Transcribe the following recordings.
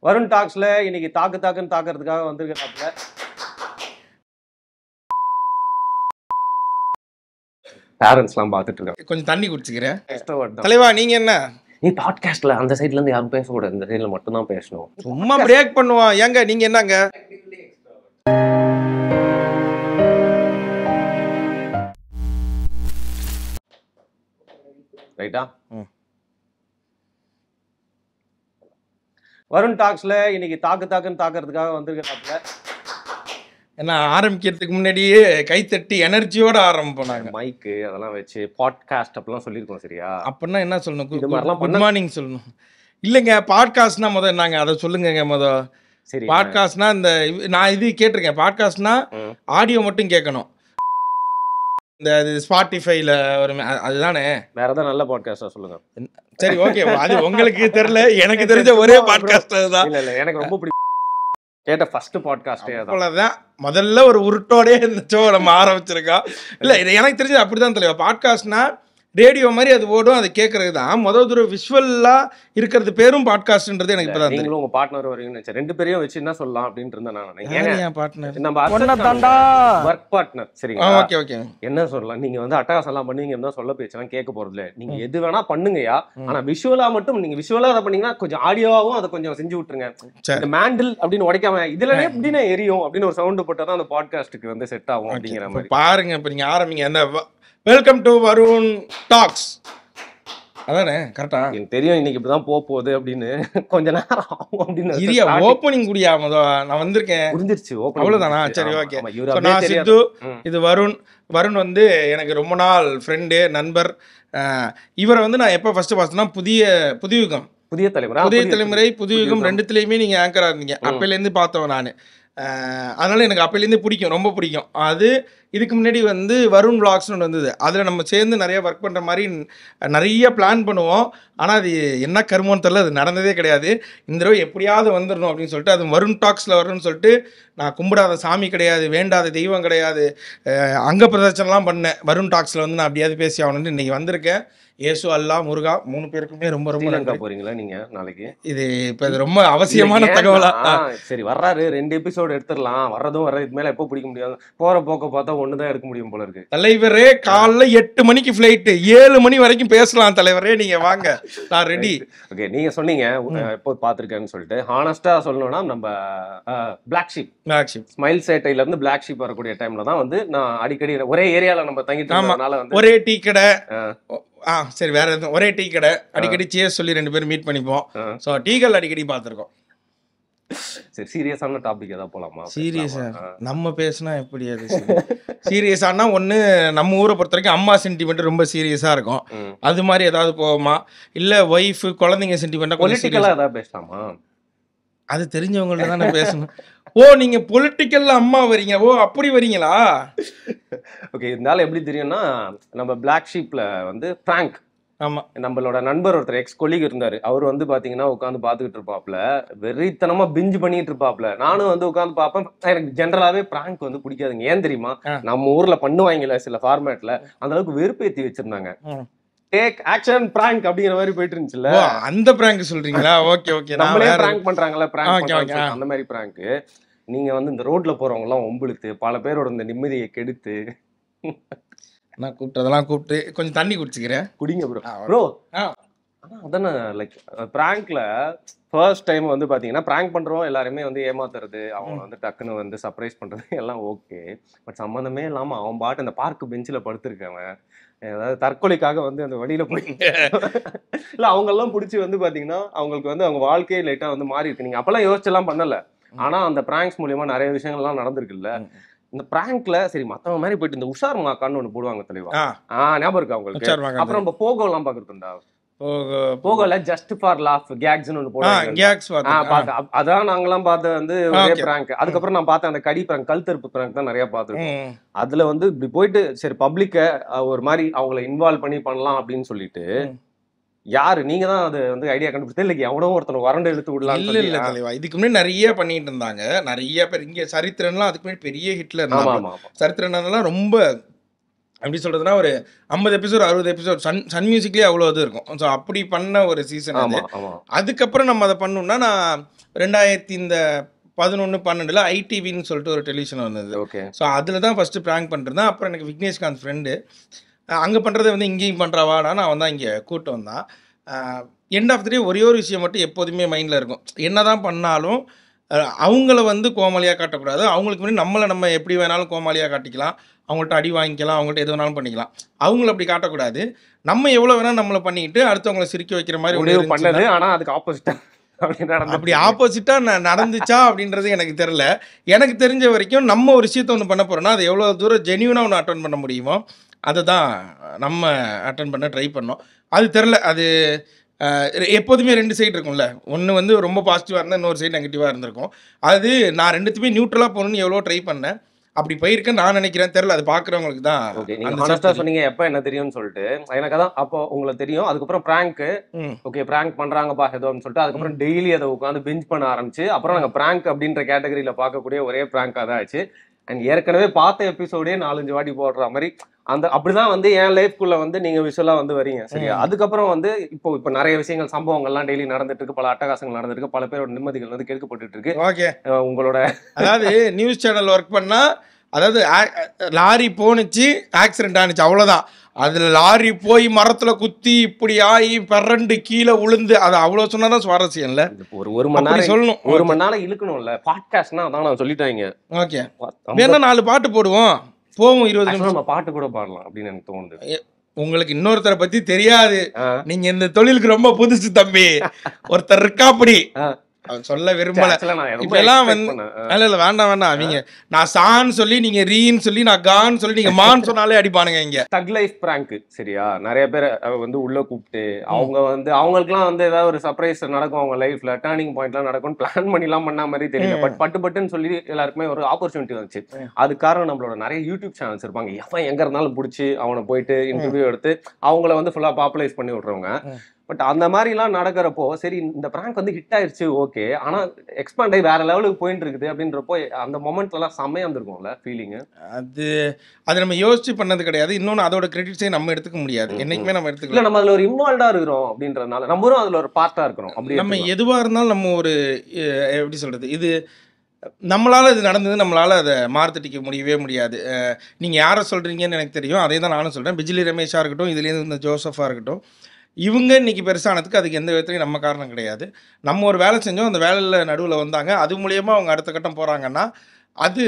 வருண் டாக்ஸ்ல இன்னைக்கு தாக்குன்னு தாக்குறதுக்காக வந்திருக்கிறாப்ல. பேரண்ட்ஸ்லாம் பார்த்துட்டு இருக்காங்க. கொஞ்சம் தண்ணி குடிச்சுக்கிறேன். எக்ஸ்ட்ரோவர்ட் தான். தலைவா நீங்க என்ன? நீ பாட்காஸ்ட்ல அந்த சைடுல இருந்து யாரும் பேசக்கூடாது, இந்த சைடுல மட்டும் தான் பேசணும். சும்மா பிரேக் பண்ணுவோம். ஏங்க நீங்க என்னங்க? ரைட்டா? வருண் டாக்ஸ்ல இன்னைக்கு தாக்குன்னு தாக்குறதுக்காக வந்திருக்கிறாப்ல. என்ன ஆரம்பிக்கிறதுக்கு முன்னாடியே கைத்தட்டி எனர்ஜியோட ஆரம்பிப்போம் நாங்க. மைக்கு அதெல்லாம் வச்சு பாட்காஸ்ட் அப்படிலாம் சொல்லியிருக்கோம். சரியா? அப்படின்னா என்ன சொல்லணும்? இது மாதிரிலாம் குட் மார்னிங் சொல்லணும். இல்லைங்க, பாட்காஸ்ட்னா முதல் என்னங்க அதை சொல்லுங்க. சரி, பாட்காஸ்ட்னா நான் இது கேட்டிருக்கேன். பாட்காஸ்ட்னா ஆடியோ மட்டும் கேட்கணும். இந்த ஸ்பாட்டிஃபைல ஒரு அதுதானே. வேற ஏதாவது நல்ல பாட்காஸ்டா சொல்லுங்க. சரி, ஓகே. அது உங்களுக்கு தெரியல, எனக்கு தெரிஞ்ச ஒரே பாட்காஸ்ட் அதுதான். இல்ல எனக்கு ரொம்ப பிடிக்கும். கேட்ட ஃபர்ஸ்ட் பாட்காஸ்டே அவ்வளவுதான். முதல்ல ஒரு உருட்டோடே இந்த ஷோ நம்ம ஆரம்பிச்சிருக்கோம். இல்ல இது எனக்கு தெரிஞ்சது அப்படிதான் தலைவா. பாட்காஸ்ட்னா ரேடியோ மாதிரி அது ஓடும், அது கேட்கறது தான். முதல் தூரம் விஷுவலா இருக்கிறது பேரும் பாட்காஸ்ட்ன்றது எனக்கு இப்பதான் தெரியும். நீங்களும் உங்க பார்ட்னர் வரீங்கன்னு நினைச்சேன். ரெண்டு பேரையும் வச்சு என்ன சொல்லலாம் அப்படின்னு இருந்தேன் நான். ஏன் பார்ட்னர்? நம்ம ஒர்க் பார்ட்னர். சரிங்களா? Okay okay. என்ன சொல்லலாம், நீங்க வந்து அட்டகாசம் எல்லாம் பண்ணுவீங்க இருந்தா சொல்ல பேச்செல்லாம் கேட்க போறது இல்ல. நீங்க எது வேணா பண்ணுங்கயா, ஆனா விஷுவலா மட்டும் நீங்க விஷுவலா அதை பண்ணீங்கன்னா கொஞ்சம் ஆடியோவாவும் அதை கொஞ்சம் செஞ்சு விட்டுருங்க. இந்த மேண்டில் அப்படின்னு உடைக்காம இதுல எப்படின்னா எரியும் அப்படின்னு ஒரு சவுண்ட் போட்டாதான் அந்த பாட்காஸ்டுக்கு வந்து செட் ஆகும் அப்படிங்கிற மாதிரி. பாருங்க, இப்ப நீங்க ஆரம்பிங்க. அந்த வெல்கம் டு வருண் டாக்ஸ் அதானே கரெக்டா? எனக்கு தெரியும் இன்னைக்கு இப்படிதான் போகுது அப்படின்னு. கொஞ்ச நேரம் ஆகும் அப்படின்னு. இரியா ஓப்பனிங் குடியா நான் வந்திருக்கேன். புரிஞ்சிருச்சு. அவ்வளவுதானா? சரி, ஓகே. நான் சித்து, இது வருண் வந்து எனக்கு ரொம்ப நாள் ஃப்ரெண்டு, நண்பர். இவரை வந்து நான் எப்போ ஃபர்ஸ்ட் பார்த்தேன்னா புதிய தலைமுறை புதுயுகம் ரெண்டுத்துலேயுமே நீங்கள் ஆங்கராக இருந்தீங்க. அப்போலேருந்து பார்த்தவன் நான். அதனால எனக்கு அப்போலேருந்து பிடிக்கும், ரொம்ப பிடிக்கும். இதுக்கு முன்னாடி வந்து வருண் விளாக்ஸ்னு ஒன்று வந்தது. அதில் நம்ம சேர்ந்து நிறைய ஒர்க் பண்ணுற மாதிரி நிறைய பிளான் பண்ணுவோம். ஆனால் அது என்ன கருமோன்னு தெரியல, அது நடந்ததே கிடையாது. இந்த தடவை எப்படியாவது வந்துடணும் அப்படின்னு சொல்லிட்டு, அது வருண் டாக்ஸில் வரணும்னு சொல்லிட்டு நான் கும்பிடாத சாமி கிடையாது, வேண்டாத தெய்வம் கிடையாது, அங்க பிரதர்ச்சனெலாம் பண்ணேன். வருண் டாக்ஸில் வந்து நான் அப்படியாவது பேசி ஆகணும்னு இன்றைக்கி வந்திருக்கேன். ஏசு, அல்லா, முருகா 3 பேருக்குமே ரொம்ப ரொம்ப நன்றி. போறீங்களா நீங்க நாளைக்கு? இது இப்போ இது ரொம்ப அவசியமான தகவலா? சரி, வர்றாரு 2 எபிசோடு எடுத்துடலாம். வர்றதும் இதுக்கு மேல எப்போ பிடிக்க முடியாது. போற போக்க பார்த்தா ஒண்ணுதான் எடுக்க முடியும் போல இருக்கு. தலைவரே, காலைல 8 மணிக்கு ஃபிளைட்டு, 7 மணி வரைக்கும் பேசலாம் தலைவரே, நீங்க வாங்க, நான் ரெடி. ஓகே, நீங்க சொன்னீங்க எப்போ பார்த்துருக்கேன்னு சொல்லிட்டு. ஹானஸ்டா சொல்லணும்னா நம்ம பிளாக் ஷீப் ஸ்மைல் சேட்டையில இருந்து பிளாக் ஷீப் வரக்கூடிய டைம்ல தான் வந்து நான் அடிக்கடி ஒரே ஏரியால நம்ம தங்கிட்டு இருந்ததுனால வந்து ஒரே டீ கடை. சரி, வேற எதுவும் ஒரே டீ கடை, அடிக்கடி சேஸ் சொல்லி 2 பேரும் மீட் பண்ணிப்போம். ஸோ டீகள் அடிக்கடி பார்த்துருக்கோம். சரி, சீரியஸான டாபிக் ஏதாவது போலாமா? சீரியஸா நம்ம பேசினா எப்படி? அது சீரியஸானா ஒன்று நம்ம ஊரை பொறுத்த வரைக்கும் அம்மா சென்டிமெண்ட் ரொம்ப சீரியஸாக இருக்கும். அது மாதிரி ஏதாவது போகுமா? இல்லை ஒய்ஃபு குழந்தைங்க சென்டிமெண்ட்டாக பொலிட்டிக்கலாக ஏதாவது பேசலாமா? அது தெரிஞ்சவங்கள்ட்ட தானே பேசணும். ஓ, நீங்க பொலிட்டிக்கல்ல அம்மா வரீங்க? ஓ, அப்படி வரீங்களா? ஓகே, இருந்தாலும் எப்படி தெரியும்னா நம்ம பிளாக் ஷீப்ல வந்து பிராங்க். ஆமா, நம்மளோட நண்பர் ஒருத்தர் எக்ஸ் கொலீக் இருந்தாரு. அவர் வந்து பாத்தீங்கன்னா உட்காந்து பாத்துக்கிட்டு இருப்பாப்ல, வெறித்தனமா பிஞ்சு பண்ணிட்டு இருப்பாப்ல. நானும் வந்து உட்காந்து பாப்பேன். எனக்கு ஜென்ரலாவே பிராங்க் வந்து பிடிக்காதுங்க. ஏன் தெரியுமா? நம்ம ஊர்ல பண்ணுவாங்கல்ல சில ஃபார்மேட்ல, அந்த அளவுக்கு வெறுப்பேத்தி வச்சிருந்தாங்க. டேக் ஆக்ஷன் பிராங்க் அப்படிங்கிற மாதிரி போயிட்டு இருந்துச்சுல்ல. அந்த பிராங்க் சொல்றீங்களா? Okay okay. நம்மளே பிராங்க் பண்றாங்கல்ல, பிராங்க் அந்த மாதிரி பிராங்க். நீங்க வந்து இந்த ரோட்ல போறவங்க எல்லாம் ஒம்புழுத்து பல பேரோட இந்த நிம்மதியை கெடுத்து, நான் கூப்பிட்டதெல்லாம் கூப்பிட்டு கொஞ்சம் தண்ணி குடிச்சுக்கிறேன். குடிங்க ப்ரோ. அதானே லைக் பிராங்க்ல ஃபர்ஸ்ட் டைம் வந்து பாத்தீங்கன்னா பிராங்க் பண்றோம் எல்லாருமே வந்து ஏமாத்துறது, அவங்க வந்து டக்குன்னு வந்து சர்ப்ரைஸ் பண்றது எல்லாம் ஓகே. பட் சம்மந்தமே இல்லாம அவன் பாட்டு அந்த பார்க் பெஞ்சில் படுத்திருக்கவன், அதாவது தற்கொலைக்காக வந்து அந்த வழியில போய் இல்ல அவங்க எல்லாம் பிடிச்சி வந்து பாத்தீங்கன்னா அவங்களுக்கு வந்து அவங்க வாழ்க்கையே லைட்டா வந்து மாறி இருக்கு. நீங்க அப்பெல்லாம் யோசிச்செல்லாம் பண்ணல, ஆனா அந்த பிராங்க்ஸ் மூலியமா நிறைய விஷயங்கள்லாம் நடந்திருக்குல்ல. இந்த பிராங்க்ல சரி மத்தவங்க மாதிரி போயிட்டு இந்த உஷார் மாக்கான்னு ஒண்ணு போடுவாங்க தெளிவா. ஞாபகம் இருக்கா உங்களுக்கு? அப்புறம் நம்ம போகோ எல்லாம் பாக்குறதுண்டா? போகல ஜஸ்ட் ஃபார் லாஃப் கேக்ஸ்னு ஒன்னு போடுவாங்க. அதான் நாங்கெல்லாம் பார்த்த வந்து ஒரே பிராங்க். அதுக்கப்புறம் நான் பார்த்தேன் அந்த கடி பிராங்க், கழுத்தறுப்பு பிராங்க் தான் நிறைய பார்த்துருக்கோம். அதுல வந்து இப்படி போயிட்டு சரி பப்ளிக்க ஒரு மாதிரி அவங்களை இன்வால்வ் பண்ணி பண்ணலாம் அப்படின்னு சொல்லிட்டு யாரு நீங்க தான் அது வந்து ஐடியா கண்டுபிடிச்சது இல்லை? எவனோ ஒருத்தர் வறண்டு எடுத்து விடலாம். இல்ல தலைவா, இதுக்கு முன்னாடி நிறைய பண்ணிட்டு இருந்தாங்க நிறைய பேர். இங்க சரித்திரன்லாம் அதுக்கு முன்னாடி பெரிய ஹிட்ல இருந்தாங்க. சரித்திரன்லாம் ரொம்ப எப்படி சொல்றதுன்னா ஒரு 50 எபிசோட் 60 எபிசோட் சன் மியூசிக்லேயே அவ்வளோ இது இருக்கும். ஸோ அப்படி பண்ண ஒரு சீசன் அது. அதுக்கப்புறம் நம்ம அதை பண்ணோம்னா நான் 2011-12 ஐடிவின்னு சொல்லிட்டு ஒரு டெலிவிஷன் வந்தது. ஓகே. ஸோ அதில் தான் ஃபஸ்ட்டு ப்ராங்க் பண்ணிருந்தேன். அப்புறம் எனக்கு விக்னேஷ்காந்த் ஃப்ரெண்டு அங்கே பண்ணுறதை வந்து இங்கேயும் பண்ணுறவாடான்னு அவன் தான் இங்கே கூட்டு வந்தான். எண்ட் ஆஃப் த டே ஒரே ஒரு விஷயம் மட்டும் எப்போதுமே மைண்டில் இருக்கும். என்ன தான் பண்ணாலும் அவங்கள வந்து கோமாளியாக காட்டக்கூடாது. அவங்களுக்கு முன்னாடி நம்ம எப்படி வேணாலும் கோமாளியாக காட்டிக்கலாம், அவங்கள்ட்ட அடி வாங்கிக்கலாம், அவங்கள்ட்ட எது வேணாலும் பண்ணிக்கலாம். அவங்கள அப்படி காட்டக்கூடாது. நம்ம எவ்வளோ வேணாலும் நம்மளை பண்ணிக்கிட்டு அடுத்தவங்களை சிரிக்க வைக்கிற மாதிரி முடிவு பண்ணது. ஆனால் அதுக்கு ஆப்போசிட்டாக அப்படி ஆப்போசிட்டாக நடந்துச்சா அப்படின்றது எனக்கு தெரில. எனக்கு தெரிஞ்ச வரைக்கும் நம்ம ஒரு விஷயத்தை ஒன்று பண்ண போகிறோன்னா அது எவ்வளோ தூரம் ஜென்யூனாக ஒன்று அட்டன் பண்ண முடியுமோ அதை தான் நம்ம அட்டன் பண்ண ட்ரை பண்ணோம். அது தெரில. அது எப்போதுமே 2 சைடு இருக்கும்ல. ஒன்று வந்து ரொம்ப பாசிட்டிவாக இருந்தால் இன்னொரு சைடு நெகட்டிவாக இருந்திருக்கும். அது நான் 2த்துமே நியூட்ரலாக போகணுன்னு எவ்வளோ ட்ரை பண்ணேன். அப்படி போயிருக்கேன் நான் நினைக்கிறேன். தெரியல, அது பார்க்குறவங்களுக்கு தான். ஓகே, நீங்கள் ஹானஸ்ட்டாக சொன்னீங்க எப்போ என்ன தெரியும்னு சொல்லிட்டு. எனக்கு அதான் அப்போ உங்களுக்கு தெரியும். அதுக்கப்புறம் ப்ராங்க்கு ஓகே ப்ராங்க் பண்ணுறாங்கப்பா ஏதோ அப்படின்னு சொல்லிட்டு அதுக்கப்புறம் டெய்லி அதை உட்காந்து பிஞ்ச் பண்ண ஆரம்பிச்சு அப்புறம் நாங்கள் ப்ராங்க் அப்படின்ற கேட்டகரியில் பார்க்கக்கூடிய ஒரே ப்ராங்காக தான் ஆச்சு. அண்ட் ஏற்கனவே பார்த்த எபிசோடே 4-5 வாட்டி போடுற மாதிரி அப்படிதான் வந்து என் லைஃப்குள்ள வந்து நீங்க விஷுவலா வந்து வரீங்க. சரியா? அதுக்கப்புறம் வந்து இப்போ நிறைய விஷயங்கள் சம்பவங்கள்லாம் டெய்லி நடந்துட்டு இருக்கு, பல அட்டகாசங்கள் நடந்துட்டு இருக்கு, பல பேரோட நிம்மதிகள் வந்து கெடுக்கப்பட்டு இருக்கு. ஓகே, உங்களோட அதாவது நியூஸ் சேனல் ஒர்க் பண்ணா, அதாவது லாரி போனுச்சு, ஆக்சிடென்ட் ஆனிச்சு, அவ்வளவுதான். அதுல லாரி போய் மரத்துல குத்தி இப்படி ஆகி பரண்டு கீழே விழுந்து அது அவ்வளவு சொன்னாதான் சுவாரஸ்யம் இல்ல. ஒரு மணி நேரம் சொல்லணும், 1 மணி நேரம் இழுக்கணும்ல. பாட்காஸ்ட்னா அதான் நான் சொல்லிட்டாங்க. ஓகே, வேணா 4 பாட்டு போடுவோம், போவோம் 20 நிமிஷம் நம்ம பாட்டு கூட பாடலாம் அப்படின்னு எனக்கு தோணுது. உங்களுக்கு இன்னொருத்தரை பத்தி தெரியாது, நீங்க இந்த தொழிலுக்கு ரொம்ப புதுசு தம்பி. ஒருத்தர் இருக்கா அப்படி சொல்ல விரும்பல. இப்பெல்லாம் வந்து இல்ல வேண்டாம் அவங்க நான் சான்னு சொல்லி நீங்க ரீன்னு சொல்லி நான் கான்னு சொல்லி நீங்க மான்னு சொன்னாலே அடிப்பானுங்க இங்க. தக் லைஃப் பிராங்க் சரியா? நிறைய பேர் வந்து உள்ள கூப்பிட்டு அவங்க வந்து அவங்களுக்குலாம் வந்து ஏதாவது ஒரு சர்ப்ரைஸ் நடக்கும், அவங்க லைஃப்ல டேர்னிங் பாயிண்ட்லாம் நடக்கும், பிளான் பண்ணிலாம் பண்ண மாதிரி தெரியல. பட் பட்டுன்னு சொல்லி எல்லாருக்குமே ஒரு ஆப்பர்ச்சுனிட்டி வந்துச்சு. அது காரணம் நம்மளோட நிறைய யூடியூப் சேனல்ஸ் இருப்பாங்க, எவன் எங்க இருந்தாலும் பிடிச்சி அவனை போயிட்டு இன்டர்வியூ எடுத்து அவங்கள வந்து ஃபுல்லா பாப்புலைஸ் பண்ணி விட்றவங்க. பட் அந்த மாதிரிலாம் நடக்கிறப்போ சரி இந்த பிராங்க் வந்து ஹிட் ஆயிடுச்சு ஓகே, ஆனா எக்ஸ்பாண்ட் ஆகி வேற லெவலுக்கு போயிட்டு இருக்குது அப்படின்றப்போ அந்த மொமெண்ட்லாம் செம்மையா இருந்திருக்கும்ல ஃபீலிங். அது நம்ம யோசிச்சு பண்ணது கிடையாது. இன்னொன்று அதோட கிரெடிட்ஸே நம்ம எடுத்துக்க முடியாது, என்னைக்குமே நம்ம எடுத்துக்கல. நம்ம அதில் ஒரு இன்வால்வ்டா இருக்கிறோம் அப்படின்றதுனால நம்மளும் அதில் ஒரு பார்ட்டா இருக்கிறோம். அப்படி நம்ம எதுவாக இருந்தாலும் நம்ம ஒரு எப்படி சொல்றது, இது நம்மளால் இது நடந்தது, நம்மளால் அதை மார்த்தட்டிக்க முடியவே முடியாது. நீங்கள் யாரை சொல்கிறீங்கன்னு எனக்கு தெரியும், அதே தான் நானும் சொல்கிறேன். பிஜிலி ரமேஷாக இருக்கட்டும், இதுலேருந்து இந்த ஜோசஃபாக இருக்கட்டும், இவங்க இன்னைக்கு பெருசானதுக்கு அதுக்கு எந்த விதத்துலையும் நம்ம காரணம் கிடையாது. நம்ம ஒரு வேலை செஞ்சோம், அந்த வேலையில் நடுவில் வந்தாங்க, அது மூலியமாக அவங்க அடுத்த கட்டம் போகிறாங்கன்னா அது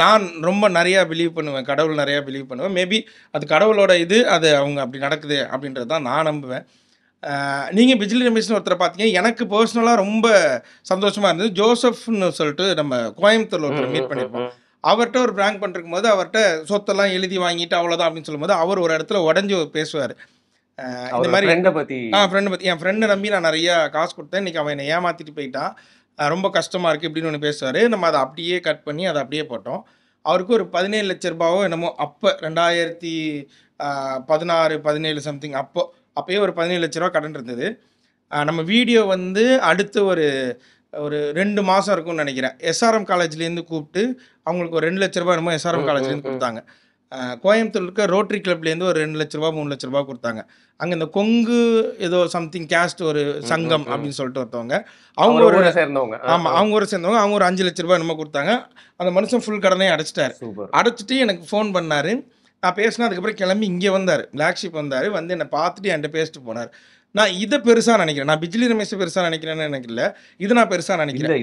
நான் ரொம்ப நிறையா பிலீவ் பண்ணுவேன், கடவுள் நிறையா பிலீவ் பண்ணுவேன். மேபி அது கடவுளோட இது, அது அவங்க அப்படி நடக்குது அப்படின்றது தான் நான் நம்புவேன். நீங்கள் பிஜிலி ரமேஷ்னு ஒருத்தரை பார்த்தீங்க, எனக்கு பர்சனலாக ரொம்ப சந்தோஷமாக இருந்தது. ஜோசப்னு சொல்லிட்டு நம்ம கோயம்புத்தூரில் ஒருத்தர் மீட் பண்ணியிருப்போம். அவர்கிட்ட ஒரு ப்ராங்க் பண்ணிருக்கும் போது அவர்கிட்ட சொத்தெல்லாம் எழுதி வாங்கிட்டு அவ்வளோதான் அப்படின்னு சொல்லும்போது அவர் ஒரு இடத்துல உடஞ்சி பேசுவார். இந்த மாதிரி ஃப்ரெண்டை பற்றி என் ஃப்ரெண்டை நம்பி நான் நிறையா காசு கொடுத்தேன், இன்றைக்கி அவன் என்னை ஏமாற்றிட்டு போயிட்டான், ரொம்ப கஷ்டமாக இருக்குது இப்படின்னு ஒன்று பேசுவார். நம்ம அதை அப்படியே கட் பண்ணி அதை அப்படியே போட்டோம். அவருக்கு ஒரு 17 லட்ச ரூபாவோ என்னமோ அப்போ 2016-17 சம்திங் அப்போயே ஒரு 17 லட்ச ரூபா கடன் இருந்தது. நம்ம வீடியோ வந்து அடுத்து ஒரு 2 மாதம் இருக்கும்னு நினைக்கிறேன். எஸ்ஆர்எம் காலேஜ்லேருந்து கூப்பிட்டு அவங்களுக்கு ஒரு 2 லட்ச ரூபா என்னமோ எஸ்ஆர்எம் காலேஜ்லேருந்து கொடுத்தாங்க. கோயம்புத்தூர் இருக்க ரோட்டரி கிளப்லேருந்து ஒரு 2 லட்ச ரூபா 3 லட்ச ரூபா கொடுத்தாங்க. அங்கே இந்த கொங்கு ஏதோ சம்திங் கேஸ்ட் ஒரு சங்கம் அப்படின்னு சொல்லிட்டு ஒருத்தவங்க, அவங்க ஒரு சேர்ந்தவங்க. ஆமாம், அவங்க ஒரு சேர்ந்தவங்க, அவங்க ஒரு 5 லட்ச ரூபா என்னமோ கொடுத்தாங்க. அந்த மனுஷன் ஃபுல் கடனே அடைச்சிட்டாரு. அடைச்சிட்டு எனக்கு ஃபோன் பண்ணார், நான் பேசினா அதுக்கப்புறம் கிளம்பி இங்கே வந்தார், பிளாக் ஷிப் வந்தார், வந்து என்னை பார்த்துட்டு என்கிட்ட பேசிட்டு போனார். நான் இதை பெருசாக நினைக்கிறேன், நான் பிஜிலி ரமேஷ் பெருசாக நினைக்கிறேன்னு எனக்கு இல்லை, இது நான் பெருசாக நினைக்கிறேன்.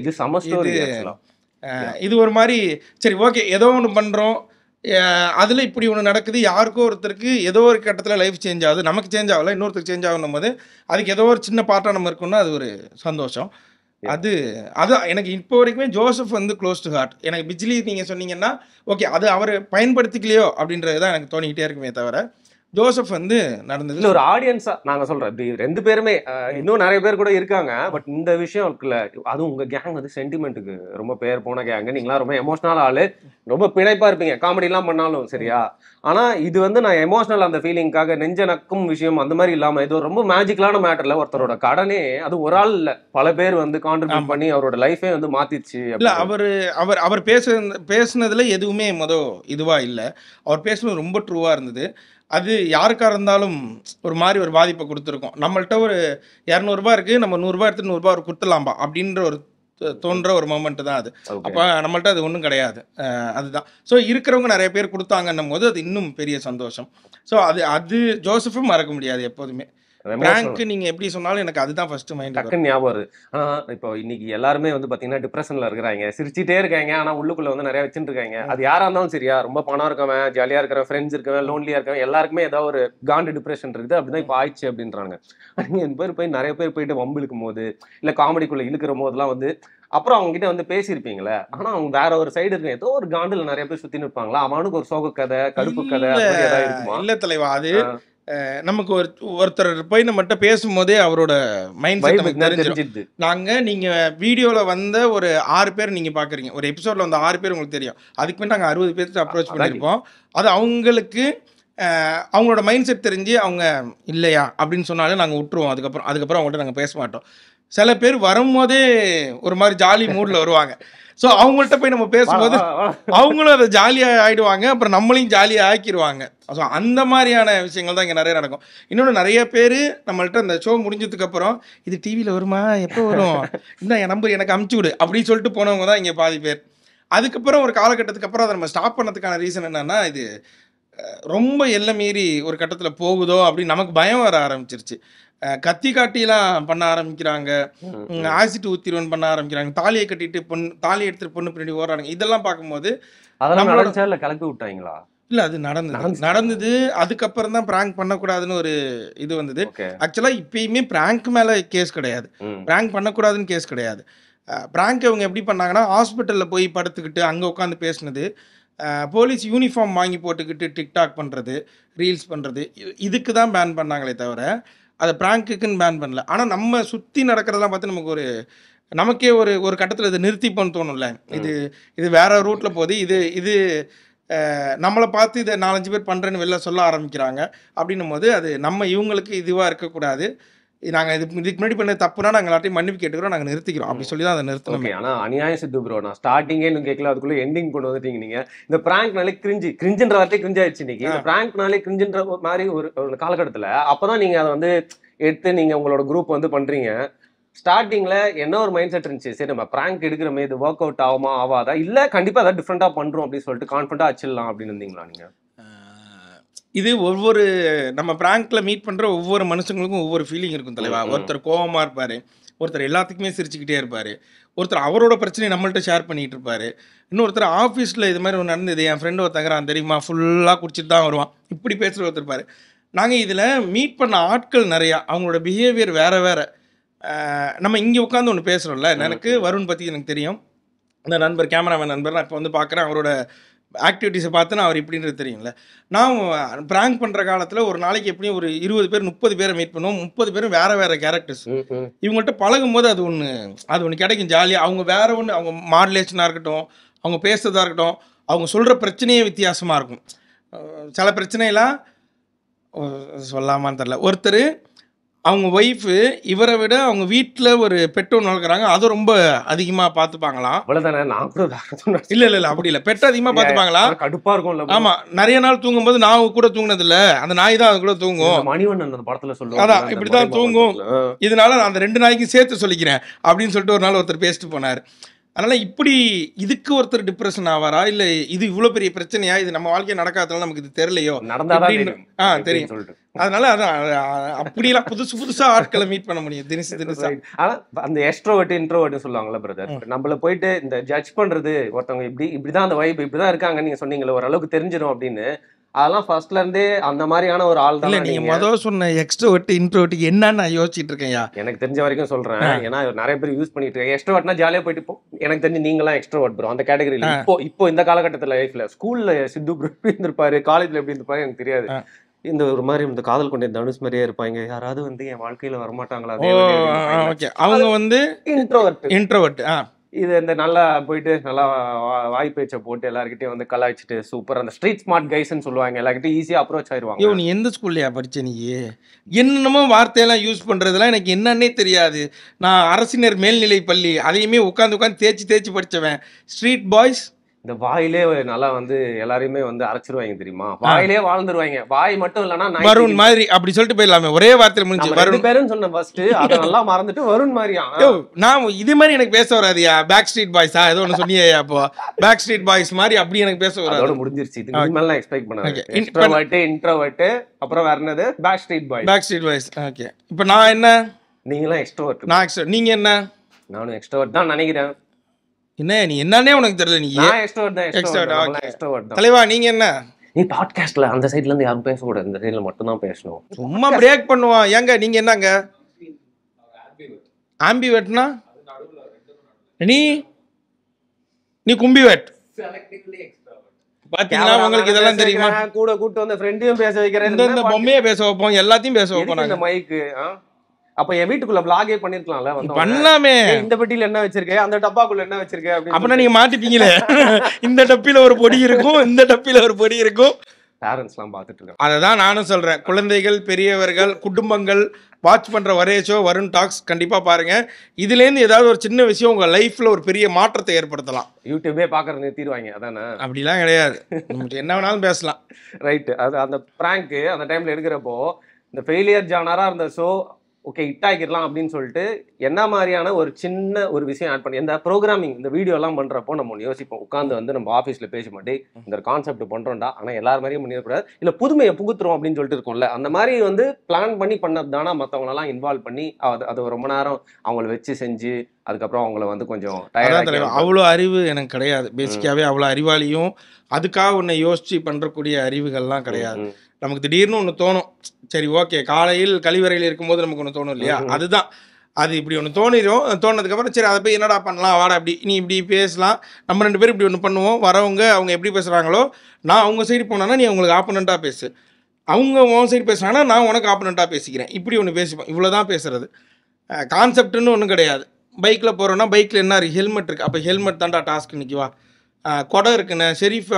இது ஒரு மாதிரி சரி ஓகே ஏதோ ஒன்று பண்ணுறோம், அதில் இப்படி ஒன்று நடக்குது, யாருக்கோ ஒருத்தருக்கு ஏதோ ஒரு கட்டத்தில் லைஃப் சேஞ்ச் ஆகுது, நமக்கு சேஞ்ச் ஆகலை இன்னொருத்தருக்கு சேஞ்ச் ஆகணும் போது அதுக்கு ஏதோ ஒரு சின்ன பார்ட்டாக நம்ம இருக்கணும்னா அது ஒரு சந்தோஷம். அதான் எனக்கு இப்போ வரைக்குமே ஜோசப் வந்து க்ளோஸ் டு ஹார்ட். எனக்கு பிஜிலி நீங்கள் சொன்னீங்கன்னா ஓகே அது அவர் பயன்படுத்திக்கலையோ அப்படின்றது தான் எனக்கு தோணிக்கிட்டே இருக்குமே தவிர ஜோசப் வந்து நடந்தது இல்லை ஒரு ஆடியன்ஸா நாங்கள் சொல்கிறோம். இப்படி 2 பேருமே இன்னும் நிறைய பேர் கூட இருக்காங்க. பட் இந்த விஷயம் இருக்குல்ல, அதுவும் உங்கள் கேங் வந்து சென்டிமெண்ட்டுக்கு ரொம்ப பேர் போன கேங்கு, நீங்களாம் ரொம்ப எமோஷனல் ஆள், ரொம்ப பிணைப்பாக இருப்பீங்க காமெடிலாம் பண்ணாலும் சரியா. ஆனால் இது வந்து நான் எமோஷனல் அந்த ஃபீலிங்காக நெஞ்ச நக்கும் விஷயம் அந்த மாதிரி இல்லாமல் இது ரொம்ப மேஜிக்கலான மேட்டரில் ஒருத்தரோட கடனே அது ஒரு ஆள் இல்லை பல பேர் வந்து கான்ட்ரிபியூட் பண்ணி அவரோட லைஃபே வந்து மாற்றிடுச்சு. இல்லை அவர் பேசுனதுல எதுவுமே இதுவாக இல்லை, அவர் பேசுனது ரொம்ப ட்ரூவாக இருந்தது. அது யாருக்காக இருந்தாலும் ஒரு மாதிரி ஒரு பாதிப்பை கொடுத்துருக்கோம். நம்மள்கிட்ட ஒரு 200 ரூபா இருக்குது, நம்ம 100 ரூபா எடுத்து 100 ரூபா கொடுத்துடலாம்பா அப்படின்ற ஒரு தோன்ற ஒரு மொமெண்ட் தான் அது. அப்போ நம்மள்ட்ட அது ஒன்றும் கிடையாது. அதுதான். ஸோ இருக்கிறவங்க நிறைய பேர் கொடுத்தாங்கன்னும் போது அது இன்னும் பெரிய சந்தோஷம். ஸோ அது ஜோசஃபும் மறக்க முடியாது எப்போதுமே. பிராங்க் நீங்க எப்படி சொன்னாலும் எனக்கு அதுதான் ஃபர்ஸ்ட் மைண்ட் டக்குன்னு ஞாபகம் வருது. ஆனா இப்போ இன்னைக்கு எல்லாருமே வந்து பாத்தீங்கன்னா டிப்ரெஷன்ல இருக்கிறாங்க, சிரிச்சிட்டே இருக்காங்க, ஆனா உள்ளுக்குள்ள வந்து நிறைய வச்சுட்டு இருக்காங்க. அது யாரா இருந்தாலும் சரியா, ரொம்ப பணம் இருக்கவன், ஜாலியா இருக்கிறவன், ஃப்ரெண்ட்ஸ் இருக்கவன், லோன்லியா இருக்கவன், எல்லாருக்குமே ஏதாவது ஒரு காண்டு டிப்ரெஷன் இருக்குது. அப்படிதான் இப்போ ஆயிடுச்சு அப்படின்றாங்க. நீங்க போய் நிறைய பேர் போயிட்டு வம்பு இழுக்கும் போது இல்ல காமெடிக்குள்ள இழுக்கிற போதெல்லாம் வந்து அப்புறம் அவங்க கிட்ட வந்து பேசியிருப்பீங்களே, ஆனா அவங்க வேற ஒரு சைடு இருக்கு, ஏதோ ஒரு காண்டுல நிறைய பேர் சுத்தின்னு இருப்பாங்களா, அவனுக்கு ஒரு சோக கதை, கடுப்பு கதை ஏதாவது இருக்குமா? இல்ல தலைவா, அது நமக்கு ஒருத்தர் போய் நம்மகிட்ட பேசும்போதே அவரோட மைண்ட் செட் நமக்கு தெரிஞ்சிருது. நீங்க வீடியோல வந்த ஒரு 6 பேர் நீங்க பாக்குறீங்க, ஒரு எபிசோட்ல வந்து 6 பேர் உங்களுக்கு தெரியும். அதுக்கு முன்னாடி நாங்க 60 பேருக்கு அப்ரோச் பண்ணிருப்போம். அது அவங்களுக்கு அவங்களோட மைண்ட் செட் தெரிஞ்சு அவங்க இல்லையா அப்படின்னு சொன்னாலே நாங்கள் விட்டுருவோம். அதுக்கப்புறம் அவங்கள்ட்ட நாங்கள் பேச மாட்டோம். சில பேர் வரும்போதே ஒரு மாதிரி ஜாலி மூடில் வருவாங்க. ஸோ அவங்கள்ட்ட போய் நம்ம பேசும்போது அவங்களும் அதை ஜாலியாக ஆகிடுவாங்க, அப்புறம் நம்மளையும் ஜாலியாக ஆக்கிடுவாங்க. ஸோ அந்த மாதிரியான விஷயங்கள் தான் இங்கே நிறைய நடக்கும். இன்னொன்று, நிறைய பேர் நம்மள்ட்ட அந்த ஷோ முடிஞ்சதுக்கப்புறம் இது டிவியில் வருமா, எப்போ வரும், இந்த என் நம்பர் எனக்கு அமுச்சு விடு அப்படின்னு சொல்லிட்டு போனவங்க தான் இங்கே பாதி பேர். அதுக்கப்புறம் ஒரு காலகட்டத்துக்கு அப்புறம் அதை நம்ம ஸ்டாப் பண்ணதுக்கான ரீசன் என்னன்னா, இது ரொம்ப எல்லை மீறி ஒரு கட்டத்தில் போகுதோ அப்படின்னு நமக்கு பயம் வர ஆரம்பிச்சிருச்சு. கத்தி காட்டிலாம் பண்ண ஆரம்பிக்கிறாங்க, ஆசிட் ஊத்திடுவன் பண்ண ஆரம்பிக்கிறாங்க, தாலியை கட்டிட்டு தாலி எடுத்துட்டு பொண்ணு பின்னாடி ஓடுறாங்க. இதெல்லாம் பார்க்கும்போது அதெல்லாம் கலக்கி விட்டாங்களா? இல்ல, அது நடந்தது. அதுக்கப்புறம் தான் பிராங்க் பண்ணக்கூடாதுன்னு ஒரு இது வந்தது. ஆக்சுவலா இப்பயுமே பிராங்க் மேல கேஸ் கிடையாது, பிராங்க் பண்ணக்கூடாதுன்னு கேஸ் கிடையாது. பிராங்க் அவங்க எப்படி பண்ணாங்கன்னா, ஹாஸ்பிட்டல்ல போய் படுத்துக்கிட்டு அங்க உட்காந்து பேசினது, போலீஸ் யூனிஃபார்ம் வாங்கி போட்டுக்கிட்டு டிக்டாக் பண்ணுறது, ரீல்ஸ் பண்ணுறது, இதுக்கு தான் பேன் பண்ணாங்களே தவிர அதை பிராங்க்குன்னு பேன் பண்ணல. ஆனால் நம்ம சுற்றி நடக்கிறதெல்லாம் பார்த்து நமக்கே ஒரு கட்டத்தில் இதை நிறுத்திப்போன்னு தோணும்ல. இது வேற ரூட்டில் போகுது, இது நம்மளை பார்த்து இதை 4-5 பேர் பண்ணுறேன்னு வெளில சொல்ல ஆரம்பிக்கிறாங்க. அப்படின்னும் போது அது நம்ம இவங்களுக்கு இதுவாக இருக்கக்கூடாது, நாங்கள் இதுக்கு முன்னாடி பண்ண தப்புனா நாங்கள் எல்லாத்தையும் மன்னிப்பு கேட்டுக்கிறோம், நாங்கள் நிறுத்திக்கிறோம் அப்படி சொல்லி தான் அதை நிறுத்தணும். ஆனால் அநியாயம் சித்து ப்ரோ, நான் ஸ்டார்டிங்கே இன்னும் கேட்கல, அதுக்குள்ளே எண்டிங் கொண்டு வந்துட்டீங்க நீங்கள். இந்த பிராங்க்னாலே கிரிஞ்சுன்ற வார்த்தை கிரிஞ்சாயிடுச்சு இன்னைக்கு. இந்த பிராங்க்னாலே கிரிஞ்சுன்ற மாதிரி ஒரு காலகட்டத்தில் அப்போ தான் நீங்கள் அதை வந்து எடுத்து நீங்கள் உங்களோட குரூப் வந்து பண்ணுறீங்க. ஸ்டார்டிங்கில் என்ன ஒரு மைண்ட் செட் இருந்துச்சு, சரி நம்ம பிராங்க் எடுக்கிறோமே, இது ஒர்க் அவுட் ஆகுமா ஆகாதா, இல்லை கண்டிப்பாக அதை டிஃப்ரெண்ட்டாக பண்ணுறோம் அப்படின்னு சொல்லிட்டு கான்ஃபிடண்டாக வச்சிடலாம் அப்படின்னு இருந்தீங்களா நீங்கள்? இது ஒவ்வொரு நம்ம பிராங்க்ல மீட் பண்ணுற ஒவ்வொரு மனுஷங்களுக்கும் ஒவ்வொரு ஃபீலிங் இருக்கும் தலைவா. ஒருத்தர் கோவமாக இருப்பார், ஒருத்தர் எல்லாத்துக்குமே சிரிச்சுக்கிட்டே இருப்பார், ஒருத்தர் அவரோட பிரச்சனையை நம்மள்ட்ட ஷேர் பண்ணிகிட்டு இருப்பார், இன்னொருத்தர் ஆஃபீஸில் இது மாதிரி ஒன்று நடந்தது, என் ஃப்ரெண்டு ஒருத்தங்கிறான் தெரியுமா, ஃபுல்லாக குடிச்சிட்டு தான் வருவான், இப்படி பேசுகிற ஒருத்தர் இருப்பார். நாங்கள் இதில் மீட் பண்ண ஆட்கள் நிறையா, அவங்களோட பிஹேவியர் வேறு வேறு. நம்ம இங்கே உட்காந்து ஒன்று பேசுகிறோம்ல, எனக்கு வருண் பற்றி எனக்கு தெரியும், அந்த நண்பர் கேமராமேன் நண்பர், நான் இப்போ வந்து பார்க்குறேன் அவரோட ஆக்டிவிட்டீஸை பார்த்து நான் அவர் இப்படின்றது தெரியும்ல. நான் ப்ராங்க் பண்ணுற காலத்தில் ஒரு நாளைக்கு எப்படியும் ஒரு 20 பேர் 30 பேரை மீட் பண்ணுவோம். 30 பேரும் வேறு வேறு கேரக்டர்ஸ். இவங்கள்ட்ட பழகும் போது அது ஒன்று கிடைக்கும் ஜாலியாக. அவங்க வேறு ஒன்று, அவங்க மாடுலேஷனாக இருக்கட்டும், அவங்க பேசுறதா இருக்கட்டும், அவங்க சொல்கிற பிரச்சனையே வித்தியாசமாக இருக்கும். சில பிரச்சனையெல்லாம் சொல்லாமான்னு தெரில. ஒருத்தர் அவங்க ஒய்ஃபு இவரை விட அவங்க வீட்டில் ஒரு பெட் ஒன்று வளர்க்குறாங்க, அதை ரொம்ப அதிகமாக பார்த்துப்பாங்களாம். இல்லை அப்படி இல்லை, பெட் அதிகமாக பார்த்துப்பாங்களாம், கடுப்பாக இருக்கும். ஆமாம், நிறைய நாள் தூங்கும்போது நான் கூட தூங்கினதில்ல, அந்த நாய் தான் அது கூட தூங்கும். மணிவண்ணன் அந்த படத்தில் சொல்லுவாங்க, அதான் இப்படி தான் தூங்கும், இதனால நான் அந்த 2 நாய்க்கும் சேர்த்து சொல்லிக்கிறேன் அப்படின்னு சொல்லிட்டு ஒரு நாள் ஒருத்தர் பேசிட்டு போனார். அதனால் இதுக்கு ஒருத்தர் டிப்ரெஷன் ஆவாரா, இல்லை இது இவ்வளோ பெரிய பிரச்சனையா, இது நம்ம வாழ்க்கையை நடக்காதனால நமக்கு இது தெரியலையோ, நடந்தாதான் தெரியும். அதனால அதான் அப்படிலாம் புதுசா ஆட்களை மீட் பண்ண முடியும் தினசா. அந்த எக்ஸ்ட்ரோவர்ட் இன்ட்ரோவர்ட் சொல்லுவாங்கல்ல பிரதர், நம்மள போயிட்டு இந்த ஜட்ஜ் பண்றது, ஒருத்தவங்க இப்படிதான் அந்த வைப் இப்படிதான் இருக்காங்க நீங்க சொன்னீங்களே, ஓரளவுக்கு தெரிஞ்சிடும் அப்படின்னு, அதெல்லாம் ஃபர்ஸ்ட்ல இருந்தே அந்த மாதிரியான ஒரு ஆள் தான். நீங்க முதல்ல சொன்ன எக்ஸ்ட்ரோவர்ட் இன்ட்ரோவர்ட் என்னன்னு நான் யோசிச்சுட்டு இருக்கேன். எனக்கு தெரிஞ்ச வரைக்கும் சொல்றேன், ஏன்னா நிறைய பேர் யூஸ் பண்ணிட்டு இருக்காங்க. எக்ஸ்ட்ரோவர்ட்னா ஜாலியா போயிட்டு எனக்கு தெரிஞ்சு நீங்களாம் எக்ஸ்ட்ரோவர்ட் ப்ரோ அந்த கேட்டகரியில. இப்போ இந்த காலகட்டத்தில் லைஃப்ல ஸ்கூல்ல சித்து ப்ரோ எப்படி இருந்திருப்பாரு, காலேஜ்ல எப்படி இருந்திருப்பாரு எனக்கு தெரியாது. இந்த ஒரு மாதிரி இந்த காதல் கொண்ட தனுஷ் மாதிரியே இருப்பாங்க, யாராவது வந்து என் வாழ்க்கையில வரமாட்டாங்களா. அவங்க வந்து இன்ட்ரோவர்ட். இது இந்த நல்லா போயிட்டு நல்லா வாய் பேச்சை போட்டு எல்லாருக்கிட்டையும் வந்து கலாய்ச்சிட்டு சூப்பர் அந்த ஸ்ட்ரீட் ஸ்மார்ட் கைஸ்ன்னு சொல்லுவாங்க, எல்லாருக்கிட்டையும் ஈஸியாக அப்ரோச் ஆயிடுவாங்க. நீ எந்த ஸ்கூல்லையா படிச்ச, நீ என்னென்னமோ வார்த்தையெல்லாம் யூஸ் பண்ணுறதுலாம் எனக்கு என்னன்னே தெரியாது. நான் அரசினர் மேல்நிலை பள்ளி, அதையுமே உட்காந்து தேய்ச்சி படித்தவன். ஸ்ட்ரீட் பாய்ஸ் இந்த வாயிலே நல்லா வந்து எல்லாரையுமே வந்து அரைச்சிருவாங்க தெரியுமா, வாயிலே வாழ்ந்துருவாங்க. வாய் மட்டும் இல்லனா வருண் மாதிரி அப்படி சொல்லிட்டு போயிடலாமே, ஒரே வார்த்தையில முடிஞ்சு. வருண் பேருன்னு சொன்ன ஃபர்ஸ்ட் அத நல்லா மறந்துட்டு வருண் மாதிரியா. நான் இது மாதிரி எனக்கு பேச வராதியா. பேக் ஸ்ட்ரீட் பாய்ஸா ஏதோ ஒன்று சொன்னியா, அப்போ பேக் ஸ்ட்ரீட் பாய்ஸ் மாதிரி அப்படி எனக்கு பேச வராது. அதோட முடிஞ்சிருச்சு. இது இனிமேல் எக்ஸ்பெக்ட் பண்ணாத. எக்ஸ்ட்ரோவர்ட் இன்ட்ரோவர்ட் அப்புறம் வேற என்னது Backstreet Boys. Backstreet Boys. Okay, இப்போ நான் என்ன? நீங்களாம் எக்ஸ்ட்ரோவர்ட். நான் எக்ஸ்ட்ரோ. நீங்க என்ன? நானும் எக்ஸ்ட்ரோவர்ட் தான் நினைக்கிறேன். என்ன நீ என்னன்னே உனக்கு தெரியல. நீ நான் எக்ஸ்ட்ரோவர்ட் தான். எக்ஸ்ட்ரோவர்ட் தான். தலைவா நீங்க என்ன? நீ பாட்காஸ்ட்ல அந்த சைடுல இருந்து யாரும் பேசக்கூடாது, இந்த சைடுல மட்டும் தான் பேசணும். சும்மா பிரேக் பண்ணுவான். ஏங்க நீங்க என்னங்க ஆம்பிவர்ட்னா? நீ நீ கும்பிவர்ட். பாத்தீங்களா, உங்களுக்கு இதெல்லாம் தெரியுமா? கூட கூட்டு வந்த ஃப்ரெண்டையும் பேச வைக்கிறேன், இந்த பொம்மையை பேச வைப்போம், எல்லாத்தையும் பேச வைப்போம். இந்த மைக்கு அப்ப என் வீட்டுக்குள்ள vlog-ஏ பண்ணிருக்கலாம்ல. பண்ணலாமே. இந்த பெட்டியில என்ன வச்சிருக்கே, அந்த டப்பாக்குள்ள என்ன வச்சிருக்கே அப்படி. அப்பனா நீங்க மாட்டிப்பீங்களே. இந்த டப்பில ஒரு பொடி இருக்கும், இந்த டப்பில ஒரு பொடி இருக்கும். பேரண்ட்ஸ்லாம் பார்த்துட்டு இருக்காங்க. அததான் நானும் சொல்றேன். குழந்தைகள், பெரியவர்கள், குடும்பங்கள் வாட்ச் பண்ற ஒரே ஷோ வருண் டாக்ஸ். கண்டிப்பா பாருங்க. இதுல இருந்து ஏதாவது ஒரு சின்ன விஷயம் உங்க லைஃப்ல ஒரு பெரிய மாற்றத்தை ஏற்படுத்தலாம். யூடியூபே பாக்குறது நிறுத்திடுவாங்க. அதானே? அப்படிலாம் கிடையாது, என்ன வேணாலும் பேசலாம். ரைட். அது அந்த பிராங்க் அந்த டைம்ல எடுக்கிறப்போ இந்த ஃபெயிலியர் ஜானரா இருந்த ஷோ ஓகே ஹிட் ஆகிடலாம் அப்படின்னு சொல்லிட்டு என்ன மாதிரியான ஒரு சின்ன ஒரு விஷயம் ஆட் பண்ணி இந்த ப்ரோக்ராமிங் இந்த வீடியோ எல்லாம் பண்றப்போ நம்ம யோசிப்போம். உட்காந்து வந்து நம்ம ஆஃபீஸ்ல பேச மாட்டே இந்த கான்செப்ட் பண்றோம்டா, ஆனா எல்லாரும் மாதிரியும் பண்ணிடக்கூடாது, இல்ல புதுமையை புகுத்துறோம் அப்படின்னு சொல்லிட்டு இருக்கோம்ல. அந்த மாதிரி வந்து பிளான் பண்ணி பண்ணது தானா மற்றவங்களெல்லாம் இன்வால்வ் பண்ணி அதை ரொம்ப நேரம் அவங்கள வச்சு செஞ்சு அதுக்கப்புறம் அவங்கள வந்து கொஞ்சம் அவ்வளோ அறிவு எனக்கு கிடையாது. பேசிக்காவே அவ்வளோ அறிவாளியும் அதுக்காக உன்னை யோசிச்சு பண்றக்கூடிய அறிவுகள்லாம் கிடையாது. நமக்கு திடீர்னு ஒன்று தோணும், சரி ஓகே காலையில் கழிவறையில் இருக்கும்போது நமக்கு ஒன்று தோணும் இல்லையா, அதுதான் அது இப்படி ஒன்று தோணிடும். தோணுனதுக்கப்புறம் சரி அதை போய் என்னடா பண்ணலாம், வாடா இப்படி நீ இப்படி பேசலாம், நம்ம ரெண்டு பேரும் இப்படி ஒன்று பண்ணுவோம். வரவங்க அவங்க எப்படி பேசுகிறாங்களோ நான் அவங்க சைடு போனேன்னா நீ அவங்களுக்கு ஆப்போனண்ட்டாக பேசு, அவங்க உன் சைடு பேசுனாங்கன்னா நான் உனக்கு ஆப்போனண்ட்டாக பேசிக்கிறேன், இப்படி ஒன்று பேசிப்போம். இவ்வளோ தான் பேசுறது. கான்செப்ட்னு ஒன்றும் கிடையாது. பைக்கில் போகிறோன்னா பைக்கில் என்ன இருக்குது, ஹெல்மெட் இருக்குது, அப்போ ஹெல்மெட் தான்டா டாஸ்க் நிற்குவா. கொடை இருக்குண்ணே ஷெரீஃப்.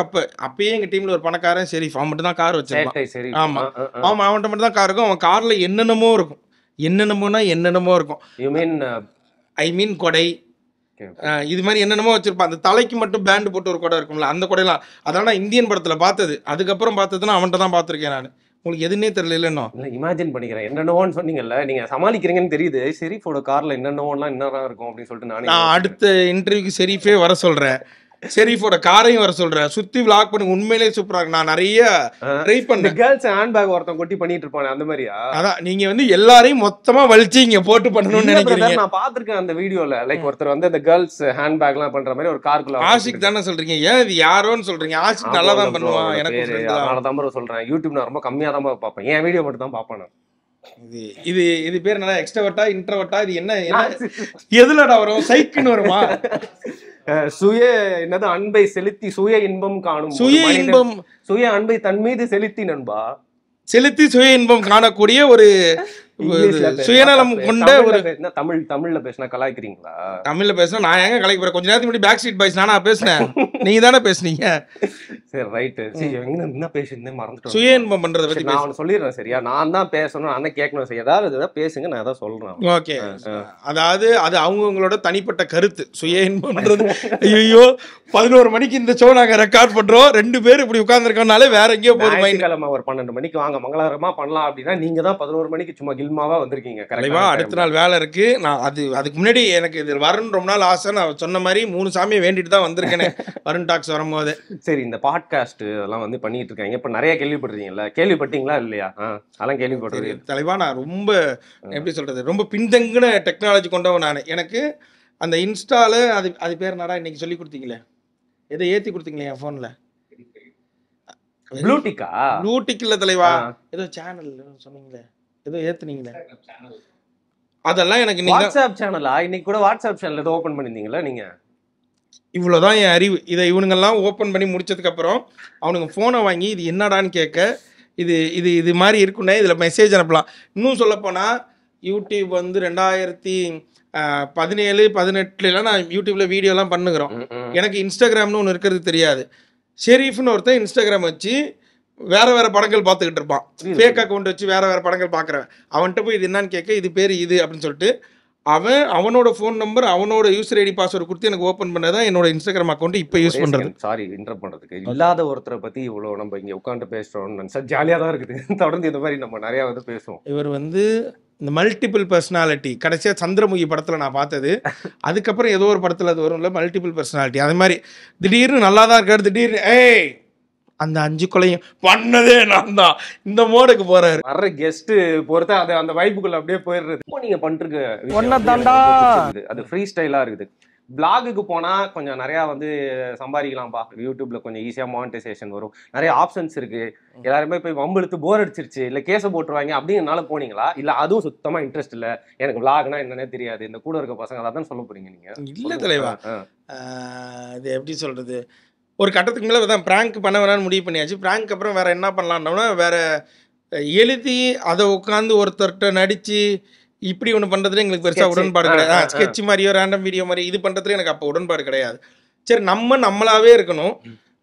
அப்பயே எங்கள் டீமில் ஒரு பணக்காரன் ஷெரீஃப், அவன் மட்டும் தான் கார் வச்சிருப்பான். ஆமாம் ஆமாம், அவன்கிட்ட மட்டும் தான் கார் இருக்கும். அவன் காரில் என்னென்னமோ இருக்கும், என்னென்னமோ இருக்கும். ஐ மீன் கொடை இது மாதிரி என்னென்னமோ வச்சிருப்பான். அந்த தலைக்கு மட்டும் பேண்டு போட்டு ஒரு கொடை இருக்கும்ல, அந்த கொடையெல்லாம் அதெல்லாம் நான் இந்தியன் படத்தில் பார்த்தது. அதுக்கப்புறம் பார்த்ததுன்னா அவன்கிட்ட தான் பார்த்துருக்கேன் நான். உங்களுக்கு எதுன்னே தெரியல. இல்லை இமேஜின் பண்ணிக்கிறேன் என்னென்னவோன்னு சொன்னீங்கல்ல, நீங்க சமாளிக்கிறீங்கன்னு தெரியுது. ஷெரீஃபோட கார்ல என்னென்னவோலாம் என்னதான் இருக்கும் அப்படின்னு சொல்லிட்டு நான் அடுத்த இன்டர்வியூக்கு ஷெரீஃபே வர சொல்றேன். ஷெரீஃபோட காரையும் வர சொல்றேன், சுத்தி விளாக் பண்ணி. உண்மையிலேயே சூப்பரா இருக்கு. நான் நிறைய ட்ரை பண்ணேன். கேர்ள்ஸ் ஹேண்ட் பேக் ஒருத்தன் கொட்டி பண்ணிட்டு இருப்பானே அந்த மாதிரியா? அதான் நீங்க வந்து எல்லாரையும் மொத்தமா வலிச்சு இங்க போட்டு பண்ணணும்னு நினைக்கிறீங்க. நான் பாத்துருக்கேன் அந்த வீடியோல. லைக் ஒருத்தர் வந்து அந்த கேர்ள்ஸ் ஹேண்ட் பேக் எல்லாம் பண்ற மாதிரி ஒரு கார்க்குள்ள. ஆஷிக் தானே சொல்றீங்க? ஏன் இது யாரோன்னு சொல்றீங்க? ஆஷிக் நல்லா தான் பண்ணுவான். எனக்கு அதனால தான் சொல்றேன். யூடியூப் நான் ரொம்ப கம்மியா தான் பார்ப்பேன், என் வீடியோ மட்டும் தான் பார்ப்பேன். இது பேர் என்ன, எக்ஸ்ட்ரோவர்ட்டா இன்ட்ரோவர்ட்டா? இது என்ன எதுலடா வரும்? சைக்கிள்னு வருமா? சுய என்னது அன்பை செலுத்தி சுய இன்பம் காணும். சுய அன்பை தன் மீது செலுத்தி நண்பா, செலுத்தி சுய இன்பம் காணக்கூடிய ஒரு சுயநலம் கொண்ட ஒரு தமிழ்ல பேசினா கலாய்க்கிறீங்களா? தமிழ்ல பேசினா நான் எங்க கலாய்க்க போறேன்? கொஞ்ச நேரத்துக்கு முன்னாடி பேக் ஸ்ட்ரீட் பாய்ஸ் நானா பேசினேன், நீங்க தானே பேசுனீங்க. சரி ரைட். என்ன பேசுனேன் மறந்துட்டேன். சுய இன்பம் பண்றத பத்தி நான் சொல்லிடுறேன். சரியா? நான் தான் பேசணும், நான் கேட்கணும். சரி ஏதாவது பேசுங்க, நான் தான் சொல்றேன். ஓகே. அதாவது அது அவங்கவுங்களோட தனிப்பட்ட கருத்து. சுய இன்பம்ன்றது ஐயோ 11 மணிக்கு இந்த ஷோ நாங்க ரெக்கார்ட் பண்றோம், 2 பேர் இப்படி உட்கார்ந்துருக்கோம்னாலே வேற எங்கேயோ போகுது மைண்ட். கிழமை ஒரு 12 மணிக்கு வாங்க மங்களகரமா பண்ணலாம் அப்படின்னா நீங்க தான் 11 மணிக்கு சும்மா கில்மாவா வந்திருக்கீங்க. கரெக்டா? அடுத்த நாள் வேலை இருக்கு. நான் அதுக்கு முன்னாடி எனக்கு இது வரணும் ரொம்ப நாள் ஆசை. நான் சொன்ன மாதிரி 3 சாமியை வேண்டிட்டு தான் வந்திருக்கேன் வருண் டாக்ஸ் வரும்போது. சரி, இந்த பாட்காஸ்ட் அதெல்லாம் வந்து பண்ணிட்டு இருக்காங்க. இப்ப நிறைய கேள்விப்பட்டிருக்கீங்கல்ல, கேள்விப்பட்டீங்களா இல்லையா? அதெல்லாம் கேள்விப்பட்டது. தலைவா நான் ரொம்ப எப்படி சொல்றது, ரொம்ப பின்தங்கின டெக்னாலஜி கொண்டவன் நான். எனக்கு அந்த இன்ஸ்டால அது பேர் என்னடா இன்னைக்கு சொல்லி கொடுத்தீங்களே, எதை ஏத்தி கொடுத்தீங்களே என் போன்ல? ப்ளூடிக் இல்ல தலைவா, ஏதோ சேனல் சொன்னீங்களே, ஏதோ ஏத்துனீங்களே, அதெல்லாம் எனக்கு வாட்ஸ்அப் சேனலா? இன்னைக்கு கூட வாட்ஸ்அப் சேனல் ஏதோ ஓபன் பண்ணிருந்தீங்களா நீங்க? இவ்வளவுதான் என் அறிவு. இதை இவனுங்கெல்லாம் ஓபன் பண்ணி முடிச்சதுக்கு அப்புறம் அவனுங்க போனை வாங்கி இது என்னடான்னு கேட்க, இது மாதிரி இருக்குன்னே இதில் மெசேஜ் அனுப்பலாம். இன்னும் சொல்லப்போனால் யூடியூப் வந்து 2017-18 நான் யூடியூப்பில் வீடியோலாம் பண்ணுகிறோம். எனக்கு இன்ஸ்டாகிராம்னு ஒன்று இருக்கிறது தெரியாது. ஷெரீஃப்னு ஒருத்தன் இன்ஸ்டாகிராம் வச்சு வேறு வேறு படங்கள் பார்த்துக்கிட்டு இருப்பான். ஃபேக் அக்கௌண்ட் வச்சு வேறு வேறு படங்கள் பார்க்குறேன். அவன்கிட்ட போய் இது என்னன்னு கேட்க, இது பேர் இது அப்படின்னு சொல்லிட்டு அவனோட ஃபோன் நம்பர் அவனோட யூசர் ஐடி பாஸ்வேர்டு கொடுத்து எனக்கு ஓப்பன் பண்ணதான் என்னோட இன்ஸ்டாகிராம் அக்கௌண்ட் இப்போ யூஸ் பண்ணுறது. சாரி இன்டர் பண்ணுறதுக்கு. இல்லாத ஒருத்தரை பற்றி இவ்வளோ நம்ம இங்கே உட்காந்து பேசுகிறோம்னு நினச்சா ஜாலியாக தான் இருக்குது. தொடர்ந்து இந்த மாதிரி நம்ம நிறையா வந்து பேசுவோம். இவர் வந்து இந்த மல்டிபிள் பர்சனாலிட்டி கடைசியாக சந்திரமுகி படத்தில் நான் பார்த்தது. அதுக்கப்புறம் ஏதோ ஒரு படத்தில் அது வரும்ல மல்டிபிள் பர்சனாலிட்டி. அது மாதிரி திடீர்னு நல்லா தான் இருக்காரு, திடீர்னு ஏய் அந்த 5 கொலையும் பண்ணதே நான் தான் இந்த மோடுக்கு போறாரு. வர்ற கெஸ்ட் பொறுத்த அது அந்த வைப்புக்குள்ள அப்படியே போயிடுறது. இப்போ நீங்க பண்ணிருக்க அது ஃப்ரீ ஸ்டைலா இருக்குது. பிளாகுக்கு போனா கொஞ்சம் நிறைய வந்து சம்பாதிக்கலாம்ப்பா. யூடியூப்ல கொஞ்சம் ஈஸியா மானிட்டைசேஷன் வரும், நிறைய ஆப்ஷன்ஸ் இருக்கு. எல்லாருமே போய் வம்பெடுத்து போர் அடிச்சிருச்சு இல்ல கேஸை போட்டுருவாங்க அப்படிங்கனால போனீங்களா? இல்ல அதுவும் சுத்தமா இன்ட்ரெஸ்ட் இல்ல, எனக்கு பிளாக்னா என்னன்னே தெரியாது, இந்த கூட இருக்க பசங்க அதான் சொல்ல போறீங்க நீங்க? இல்ல தலைவா, இது எப்படி சொல்றது, ஒரு கட்டத்துக்கு மேலே தான் ப்ராங்க் பண்ண வேணான்னு முடிவு பண்ணியாச்சு. ப்ராங்க் அப்புறம் வேறு என்ன பண்ணலான்னோம்னா, வேறு எழுதி அதை உட்காந்து ஒருத்தர்கிட்ட நடித்து இப்படி ஒன்று பண்ணுறதுல எங்களுக்கு பெருசாக உடன்பாடு கிடையாது. ஸ்கெட்ச் மாதிரியோ ரேண்டம் வீடியோ மாதிரி இது பண்ணுறதுல எனக்கு அப்போ உடன்பாடு கிடையாது. சரி நம்மளாவே இருக்கணும்,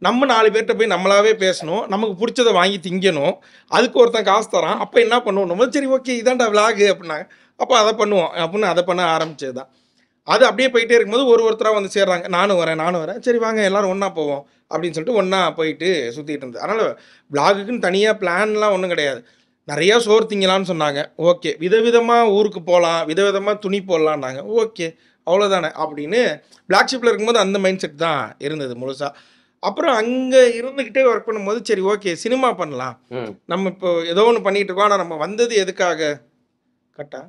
நம்ம 4 பேர்கிட்ட போய் நம்மளாவே பேசணும், நமக்கு பிடிச்சதை வாங்கி திங்கணும், அதுக்கு ஒருத்தன் காசு தரான், அப்போ என்ன பண்ணுவோம், சரி ஓகே இதான்டா விளாகு அப்படின்னாங்க, அப்போ அதை பண்ணுவோம் அப்படின்னு அதை பண்ண ஆரம்பிச்சது தான். அது அப்படியே போயிட்டே இருக்கும்போது ஒருத்தராக வந்து சேர்றாங்க, நானும் வரேன், சரி வாங்க எல்லோரும் ஒன்றா போவோம் அப்படின்னு சொல்லிட்டு ஒன்றா போயிட்டு சுற்றிட்டு இருந்தது. அதனால் விளாகுக்குன்னு தனியாக பிளான்லாம் ஒன்றும் கிடையாது. நிறையா சோறு திங்கலான்னு சொன்னாங்க, ஓகே. விதவிதமாக ஊருக்கு போகலாம், விதவிதமாக துணி போடலான்னாங்க, ஓகே அவ்வளோதானே அப்படின்னு பிளாக் ஷிப்பில் இருக்கும்போது அந்த மைண்ட் செட் தான் இருந்தது முழுசாக. அப்புறம் அங்கே இருந்துக்கிட்டே ஒர்க் பண்ணும்போது சரி ஓகே சினிமா பண்ணலாம், நம்ம இப்போ ஏதோ ஒன்று பண்ணிகிட்டு இருக்கோம், ஆனால் நம்ம வந்தது எதுக்காக கரெக்டாக